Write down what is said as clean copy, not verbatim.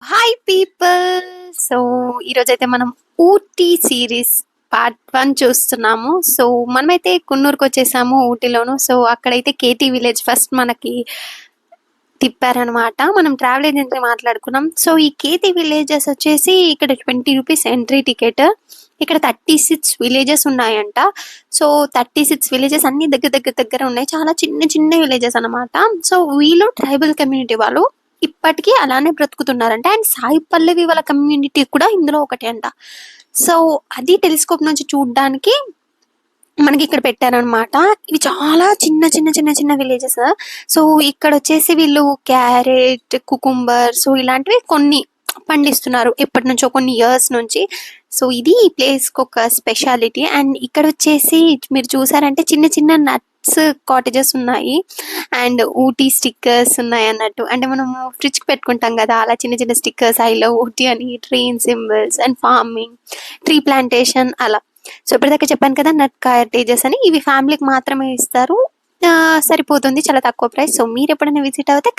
Hi people. So ఈరోజైతే మనం Ooty series part 1 చూస్తున్నాము. సో మనమైతే కున్నూరుకు వచ్చేసాము ఊటీలోను. సో అక్కడైతే కేటీ విలేజ్ ఫస్ట్ మనకి తిప్పారనమాట. మనం ట్రావెల్ ఏజెన్సీ మాట్లాడుకున్నాం. సో ఈ కేటీ విలేజెస్ వచ్చేసి ఇక్కడ 20 రూపీస్ ఎంట్రీ టికెట్. ఇక్కడ 36 విలేజెస్ ఉన్నాయంట. సో 36 విలేజెస్ అన్ని దగ్గర ఉన్నాయి. చాలా చిన్న చిన్న విలేజెస్ అనమాట. సో వీళ్ళు ట్రైబల్ కమ్యూనిటీ వాళ్ళు ఇప్పటికీ అలానే బ్రతుకుతున్నారంట. అండ్ సాయి పల్లవి వాళ్ళ కమ్యూనిటీ కూడా ఇందులో ఒకటే అంట. సో అది టెలిస్కోప్ నుంచి చూడడానికి మనకి ఇక్కడ పెట్టారనమాట. ఇవి చాలా చిన్న చిన్న చిన్న చిన్న విలేజెస్. సో ఇక్కడ వచ్చేసి వీళ్ళు క్యారెట్, కుకుంబర్ సో ఇలాంటివి కొన్ని పండిస్తున్నారు ఎప్పటి నుంచో, కొన్ని ఇయర్స్ నుంచి. సో ఇది ఈ ప్లేస్కి ఒక స్పెషాలిటీ. అండ్ ఇక్కడ వచ్చేసి మీరు చూసారంటే చిన్న చిన్న నట్స్ కాటేజెస్ ఉన్నాయి. అండ్ ఊటీ స్టిక్కర్స్ ఉన్నాయి అన్నట్టు. అంటే మనం ఫ్రిడ్జ్కి పెట్టుకుంటాం కదా, అలా చిన్న చిన్న స్టిక్కర్స్ ఐ లవ్ ఊటీ అని, train symbols and farming, tree plantation అలా. సో ఇప్పటిదాకా చెప్పాను కదా నట్ కాటేజెస్ అని. ఇవి ఫ్యామిలీకి మాత్రమే ఇస్తారు. సరిపోతుంది, చాలా తక్కువ ప్రైస్. సో మీరు ఎప్పుడైనా విజిట్ అవుతే